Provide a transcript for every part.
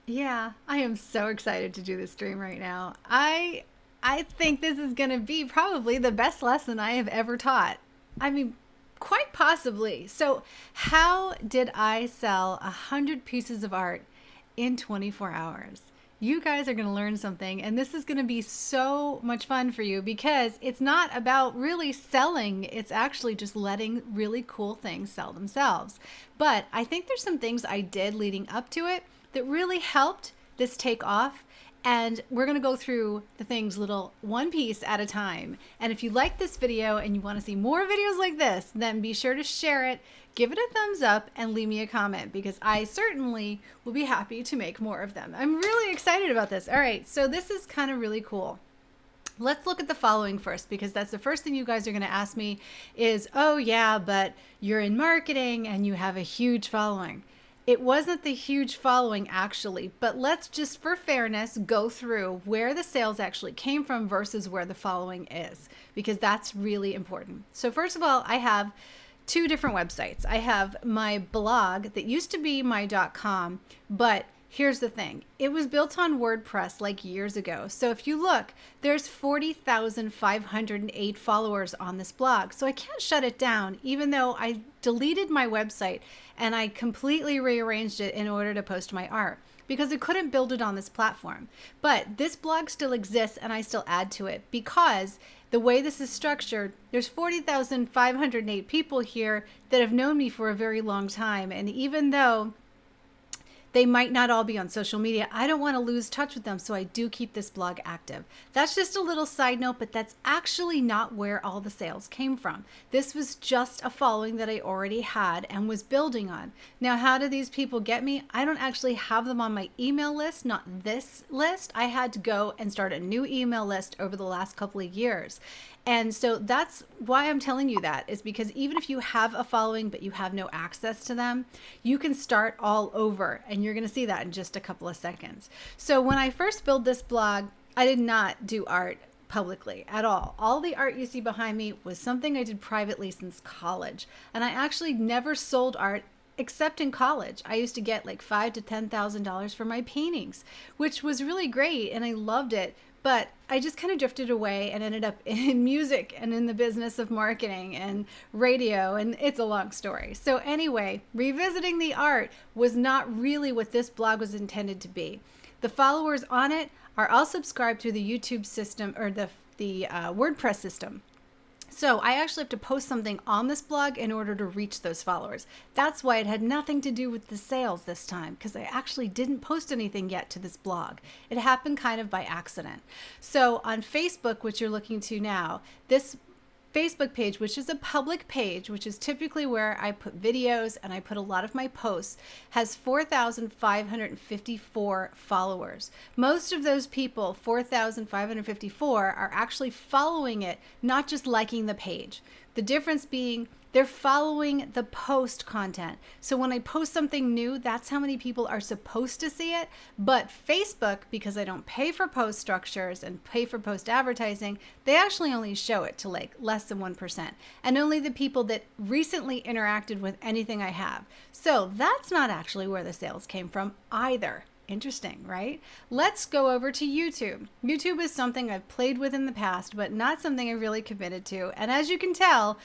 Yeah, I am so excited to do this stream right now. I think this is going to be probably the best lesson I have ever taught. I mean, quite possibly. So, how did I sell 100 pieces of art in 24 hours? You guys are going to learn something, and this is going to be so much fun for you because it's not about really selling, it's actually just letting really cool things sell themselves. But I think there's some things I did leading up to it that really helped this take off. And we're going to go through the things little one piece at a time. And if you like this video and you want to see more videos like this, then be sure to share it, give it a thumbs up, and leave me a comment because I certainly will be happy to make more of them. I'm really excited about this. All right, so this is kind of really cool. Let's look at the following first because that's the first thing you guys are going to ask me is, oh yeah, but you're in marketing and you have a huge following. It wasn't the huge following actually, but let's just for fairness go through where the sales actually came from versus where the following is, because that's really important. So first of all, I have two different websites. I have my blog that used to be my .com, but here's the thing. It was built on WordPress like years ago. So if you look, there's 40,508 followers on this blog. So I can't shut it down, even though I deleted my website and I completely rearranged it in order to post my art because I couldn't build it on this platform. But this blog still exists and I still add to it because the way this is structured, there's 40,508 people here that have known me for a very long time. And even though they might not all be on social media, I don't want to lose touch with them, so I do keep this blog active. That's just a little side note, but that's actually not where all the sales came from. This was just a following that I already had and was building on. Now, how do these people get me? I don't actually have them on my email list, not this list. I had to go and start a new email list over the last couple of years. And so that's why I'm telling you that, is because even if you have a following but you have no access to them, you can start all over, and you're going to see that in just a couple of seconds. So when I first built this blog, I did not do art publicly at all. All the art you see behind me was something I did privately since college, and I actually never sold art except in college. I used to get like $5,000 to $10,000 for my paintings, which was really great, and I loved it. But I just kind of drifted away and ended up in music and in the business of marketing and radio, and it's a long story. So anyway, revisiting the art was not really what this blog was intended to be. The followers on it are all subscribed through the YouTube system or the WordPress system. So I actually have to post something on this blog in order to reach those followers. That's why it had nothing to do with the sales this time, because I actually didn't post anything yet to this blog. It happened kind of by accident. So on Facebook, which you're looking to now, this Facebook page, which is a public page, which is typically where I put videos and I put a lot of my posts, has 4,554 followers. Most of those people, 4,554, are actually following it, not just liking the page. The difference being they're following the post content. So when I post something new, that's how many people are supposed to see it. But Facebook, because I don't pay for post structures and pay for post advertising, they actually only show it to like less than 1%. And only the people that recently interacted with anything I have. So that's not actually where the sales came from either. Interesting, right? Let's go over to YouTube. YouTube is something I've played with in the past, but not something I really committed to. And as you can tell,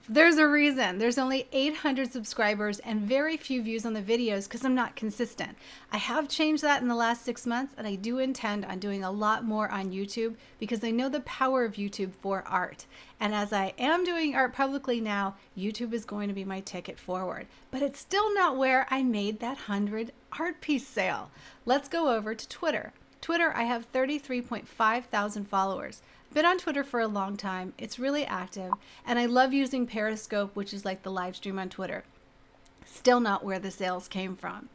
there's a reason. There's only 800 subscribers and very few views on the videos because I'm not consistent. I have changed that in the last 6 months, and I do intend on doing a lot more on YouTube because I know the power of YouTube for art. And as I am doing art publicly now, YouTube is going to be my ticket forward. But it's still not where I made that 100 art piece sale. Let's go over to Twitter. Twitter, I have 33.5 thousand followers. Been on Twitter for a long time. It's really active, and I love using Periscope, which is like the live stream on Twitter. Still not where the sales came from.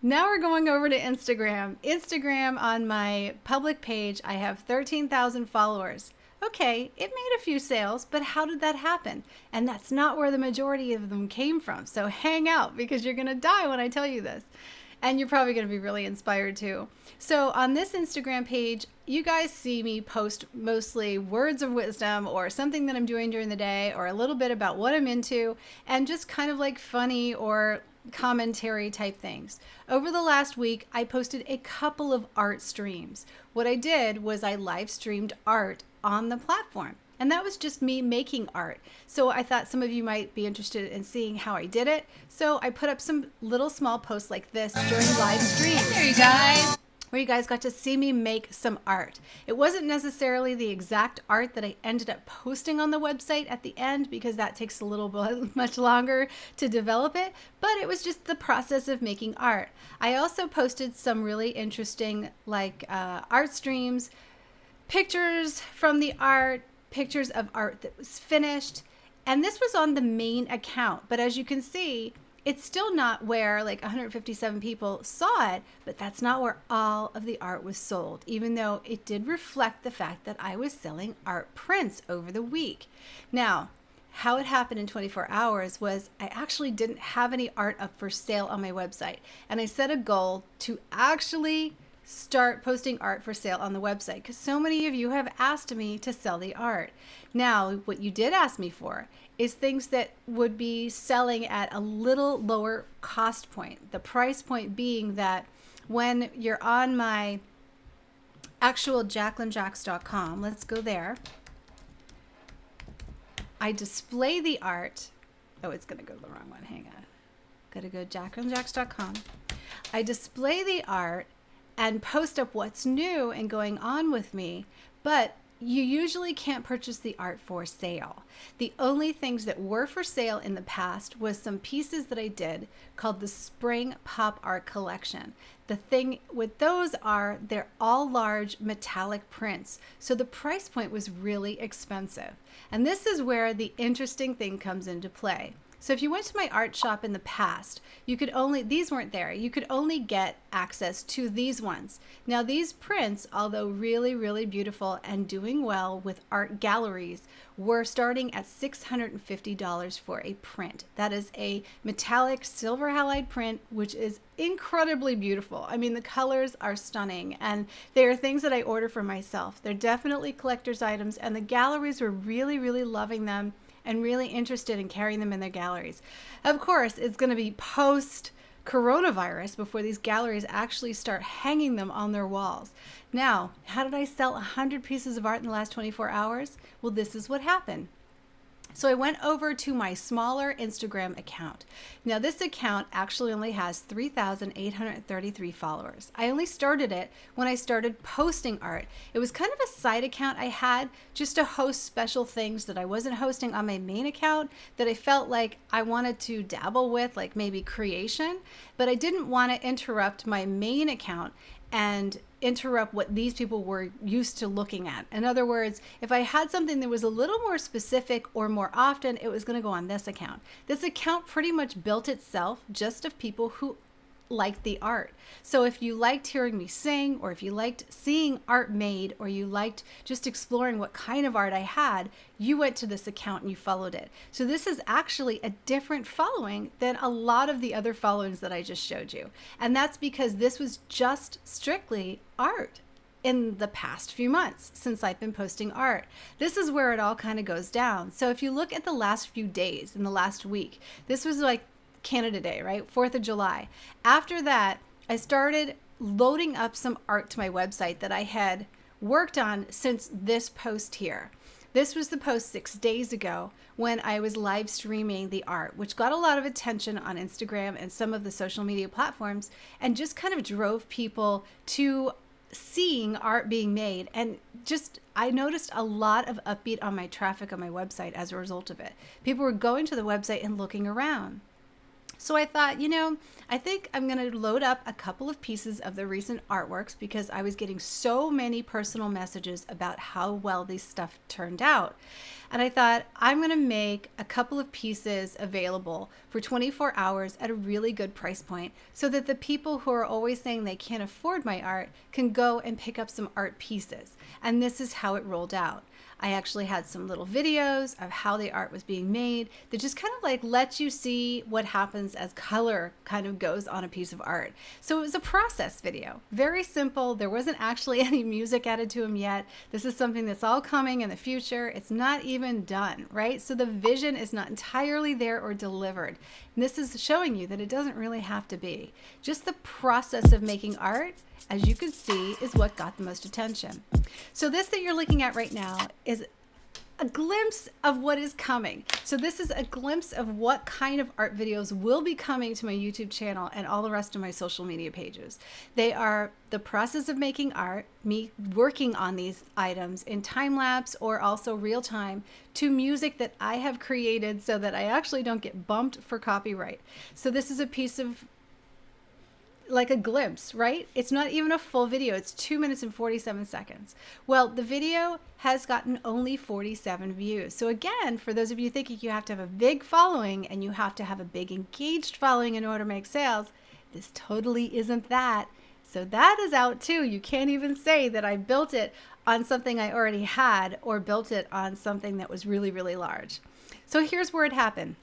Now we're going over to Instagram. Instagram, on my public page, I have 13,000 followers. Okay, it made a few sales, but how did that happen? And that's not where the majority of them came from. So hang out because you're going to die when I tell you this. And you're probably going to be really inspired too. So on this Instagram page, you guys see me post mostly words of wisdom or something that I'm doing during the day or a little bit about what I'm into and just kind of like funny or commentary type things. Over the last week, I posted a couple of art streams. What I did was I live streamed art on the platform. And that was just me making art. So I thought some of you might be interested in seeing how I did it. So I put up some little small posts like this during live streams. There you guys. Where you guys got to see me make some art. It wasn't necessarily the exact art that I ended up posting on the website at the end, because that takes a little bit much longer to develop it, but it was just the process of making art. I also posted some really interesting art streams, pictures from the art, pictures of art that was finished, and this was on the main account. But as you can see, it's still not where like 157 people saw it, but that's not where all of the art was sold, even though it did reflect the fact that I was selling art prints over the week. Now, how it happened in 24 hours was I actually didn't have any art up for sale on my website, and I set a goal to actually start posting art for sale on the website, because so many of you have asked me to sell the art. Now, what you did ask me for is things that would be selling at a little lower cost point. The price point being that when you're on my actual JacquelineJacks.com, let's go there, I display the art. Oh, it's going to go to the wrong one. Hang on. Got to go JacquelineJacks.com. I display the art and post up what's new and going on with me, but you usually can't purchase the art for sale. The only things that were for sale in the past was some pieces that I did called the Spring Pop Art Collection. The thing with those are they're all large metallic prints, so the price point was really expensive. And this is where the interesting thing comes into play. So if you went to my art shop in the past, you could only, these weren't there, you could only get access to these ones. Now these prints, although really, really beautiful and doing well with art galleries, were starting at $650 for a print. That is a metallic silver halide print, which is incredibly beautiful. I mean, the colors are stunning, and they are things that I order for myself. They're definitely collector's items, and the galleries were really, really loving them and really interested in carrying them in their galleries. Of course, it's going to be post coronavirus before these galleries actually start hanging them on their walls. Now, how did I sell 100 pieces of art in the last 24 hours? Well, this is what happened. So I went over to my smaller Instagram account. Now this account actually only has 3,833 followers. I only started it when I started posting art. It was kind of a side account I had just to host special things that I wasn't hosting on my main account that I felt like I wanted to dabble with, like maybe creation, but I didn't want to interrupt my main account and interrupt what these people were used to looking at. In other words, if I had something that was a little more specific or more often, it was going to go on this account. This account pretty much built itself just of people who liked the art. So if you liked hearing me sing, or if you liked seeing art made, or you liked just exploring what kind of art I had, you went to this account and you followed it. So this is actually a different following than a lot of the other followings that I just showed you. And that's because this was just strictly art in the past few months since I've been posting art. This is where it all kind of goes down. So if you look at the last few days in the last week, this was like Canada Day, right? 4th of July. After that, I started loading up some art to my website that I had worked on since this post here. This was the post 6 days ago when I was live streaming the art, which got a lot of attention on Instagram and some of the social media platforms, and just kind of drove people to seeing art being made. And just, I noticed a lot of upbeat on my traffic on my website as a result of it. People were going to the website and looking around. So I thought, you know, I think I'm going to load up a couple of pieces of the recent artworks because I was getting so many personal messages about how well this stuff turned out. And I thought I'm going to make a couple of pieces available for 24 hours at a really good price point so that the people who are always saying they can't afford my art can go and pick up some art pieces. And this is how it rolled out. I actually had some little videos of how the art was being made that just kind of like lets you see what happens as color kind of goes on a piece of art. So it was a process video, very simple. There wasn't actually any music added to them yet. This is something that's all coming in the future. It's not even done, right? So the vision is not entirely there or delivered. And this is showing you that it doesn't really have to be. Just the process of making art, as you can see, is what got the most attention. So this that you're looking at right now is a glimpse of what is coming. So this is a glimpse of what kind of art videos will be coming to my YouTube channel and all the rest of my social media pages. They are the process of making art, me working on these items in time lapse or also real time, to music that I have created so that I actually don't get bumped for copyright. So this is a piece of like a glimpse, right? It's not even a full video. It's 2 minutes and 47 seconds. Well, the video has gotten only 47 views. So again, for those of you thinking you have to have a big following and you have to have a big engaged following in order to make sales, this totally isn't that. So that is out too. You can't even say that I built it on something I already had or built it on something that was really, really large. So here's where it happened.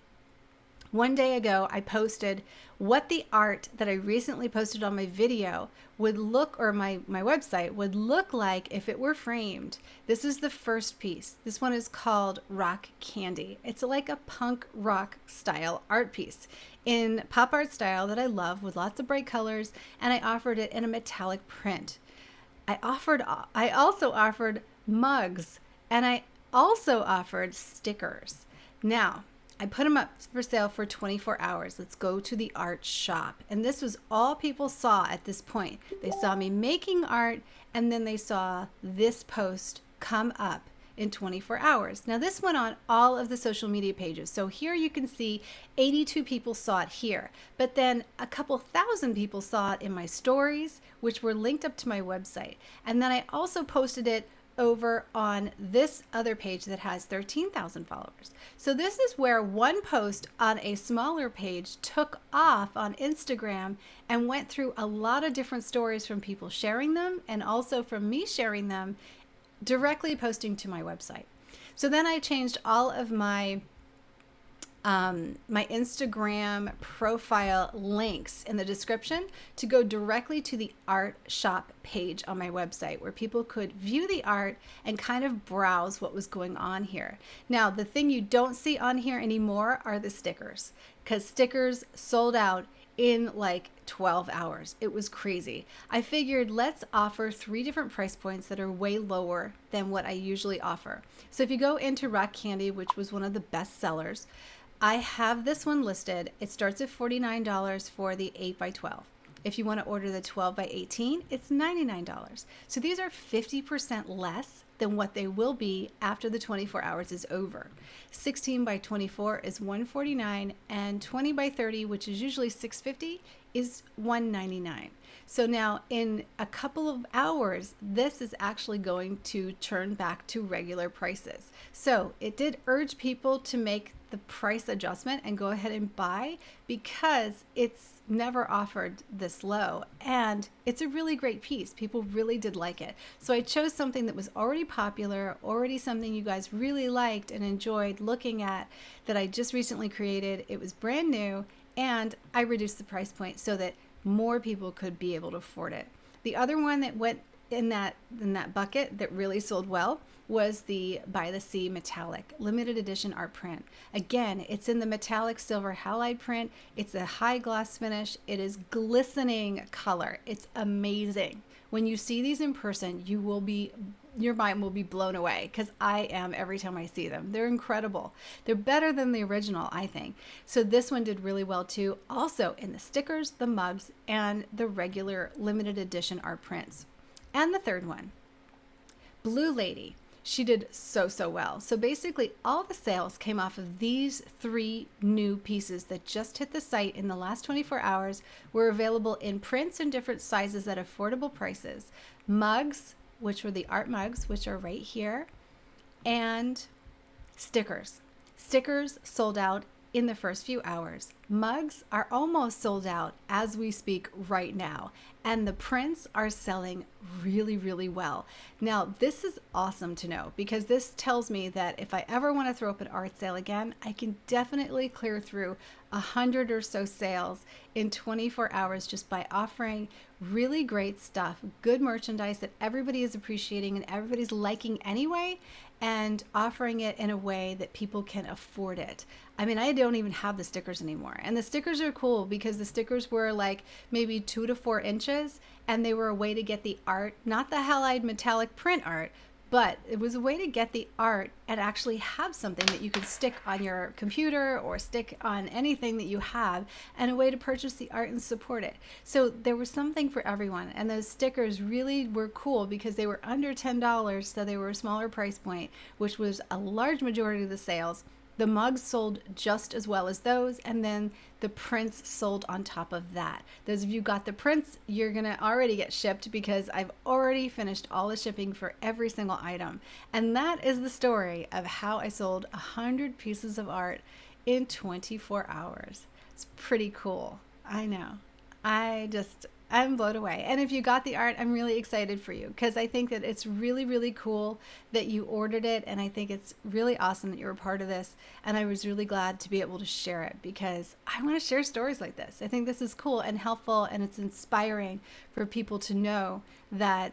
One day ago, I posted what the art that I recently posted on my video would look, or my website would look like if it were framed. This is the first piece. This one is called Rock Candy. It's like a punk rock style art piece in pop art style that I love with lots of bright colors, and I offered it in a metallic print. I also offered mugs, and I also offered stickers. Now, I put them up for sale for 24 hours. Let's go to the art shop. And this was all people saw at this point. They saw me making art, and then they saw this post come up in 24 hours. Now this went on all of the social media pages. So here you can see 82 people saw it here, but then a couple thousand people saw it in my stories, which were linked up to my website. And then I also posted it over on this other page that has 13,000 followers. So this is where one post on a smaller page took off on Instagram and went through a lot of different stories from people sharing them and also from me sharing them, directly posting to my website. So then I changed all of my my Instagram profile links in the description to go directly to the art shop page on my website where people could view the art and kind of browse what was going on here. Now, the thing you don't see on here anymore are the stickers, because stickers sold out in like 12 hours. It was crazy. I figured let's offer 3 different price points that are way lower than what I usually offer. So if you go into Rock Candy, which was one of the best sellers, I have this one listed. It starts at $49 for the 8x12. If you want to order the 12x18, it's $99. So these are 50% less than what they will be after the 24 hours is over. 16x24 is $149, and 20x30, which is usually $650, is $199. So now in a couple of hours, this is actually going to turn back to regular prices. So it did urge people to make the price adjustment and go ahead and buy, because it's never offered this low and it's a really great piece. People really did like it. So I chose something that was already popular, already something you guys really liked and enjoyed looking at, that I just recently created. It was brand new, and I reduced the price point so that more people could be able to afford it. The other one that went in that bucket that really sold well was the By the Sea metallic limited edition art print. Again, it's in the metallic silver halide print. It's a high gloss finish. It is glistening color. It's amazing. When you see these in person, your mind will be blown away, because I am every time I see them. They're incredible. They're better than the original, I think. So this one did really well too. Also in the stickers, the mugs, and the regular limited edition art prints. And the third one, Blue Lady. She did so well. So basically all the sales came off of these 3 new pieces that just hit the site in the last 24 hours, were available in prints in different sizes at affordable prices. Mugs, which were the art mugs, which are right here, and stickers. Stickers sold out in the first few hours. Mugs are almost sold out as we speak right now, and the prints are selling really, really well. Now, this is awesome to know because this tells me that if I ever want to throw up an art sale again, I can definitely clear through 100 or so sales in 24 hours just by offering really great stuff, good merchandise that everybody is appreciating and everybody's liking anyway, and offering it in a way that people can afford it. I mean, I don't even have the stickers anymore. And the stickers are cool because the stickers were like maybe 2 to 4 inches, and they were a way to get the art, not the halide metallic print art, but it was a way to get the art and actually have something that you could stick on your computer or stick on anything that you have, and a way to purchase the art and support it. So there was something for everyone, and those stickers really were cool because they were under $10, so they were a smaller price point, which was a large majority of the sales. The mugs sold just as well as those, and then the prints sold on top of that. Those of you got the prints, you're gonna already get shipped because I've already finished all the shipping for every single item. And that is the story of how I sold 100 pieces of art in 24 hours. It's pretty cool. I know. I'm blown away. And if you got the art, I'm really excited for you because I think that it's really, really cool that you ordered it. And I think it's really awesome that you're a part of this. And I was really glad to be able to share it because I want to share stories like this. I think this is cool and helpful, and it's inspiring for people to know that,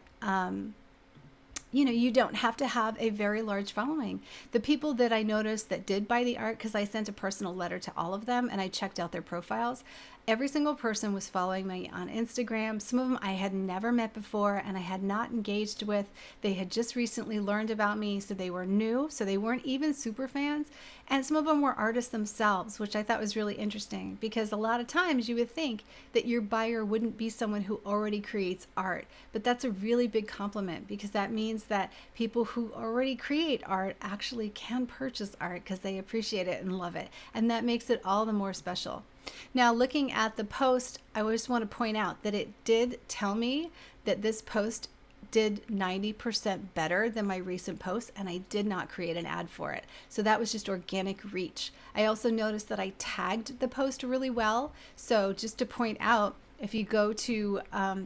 you don't have to have a very large following. The people that I noticed that did buy the art, because I sent a personal letter to all of them and I checked out their profiles, every single person was following me on Instagram. Some of them I had never met before and I had not engaged with. They had just recently learned about me, so they were new, so they weren't even super fans. And some of them were artists themselves, which I thought was really interesting because a lot of times you would think that your buyer wouldn't be someone who already creates art. But that's a really big compliment because that means that people who already create art actually can purchase art because they appreciate it and love it. And that makes it all the more special. Now, looking at the post, I just want to point out that it did tell me that this post did 90% better than my recent post, and I did not create an ad for it. So that was just organic reach. I also noticed that I tagged the post really well. So just to point out, if you go to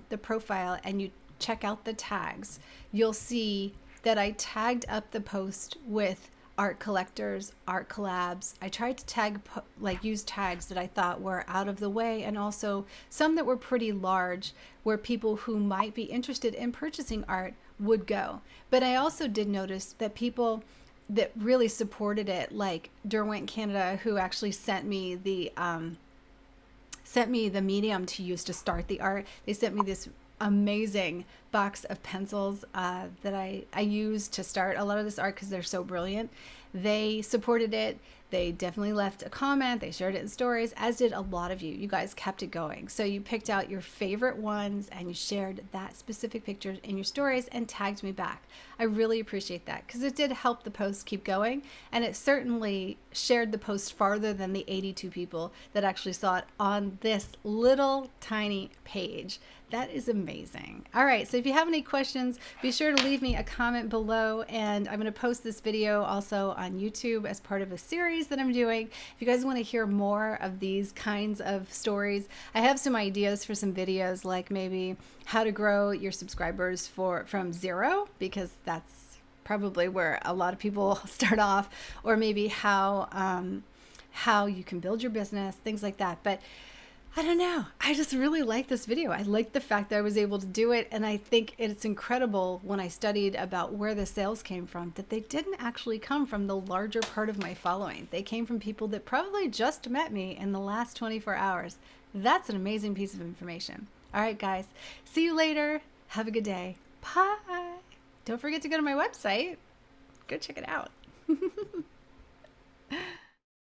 the profile and you check out the tags, you'll see that I tagged up the post with art collectors, art collabs. I tried to use tags that I thought were out of the way, and also some that were pretty large where people who might be interested in purchasing art would go. But I also did notice that people that really supported it, like Derwent Canada, who actually sent me the medium to use to start the art. They sent me this amazing box of pencils that I use to start a lot of this art because they're so brilliant. They supported it. They definitely left a comment. They shared it in stories, as did a lot of you. You guys kept it going. So you picked out your favorite ones and you shared that specific picture in your stories and tagged me back. I really appreciate that because it did help the post keep going, and it certainly shared the post farther than the 82 people that actually saw it on this little tiny page. That is amazing. All right, so if you have any questions, be sure to leave me a comment below, and I'm going to post this video also on YouTube as part of a series that I'm doing. If you guys want to hear more of these kinds of stories, I have some ideas for some videos, like maybe how to grow your subscribers from 0, because that's probably where a lot of people start off, or maybe how you can build your business, things like that. But I don't know. I just really like this video. I like the fact that I was able to do it. And I think it's incredible when I studied about where the sales came from, that they didn't actually come from the larger part of my following. They came from people that probably just met me in the last 24 hours. That's an amazing piece of information. All right, guys. See you later. Have a good day. Bye. Don't forget to go to my website. Go check it out.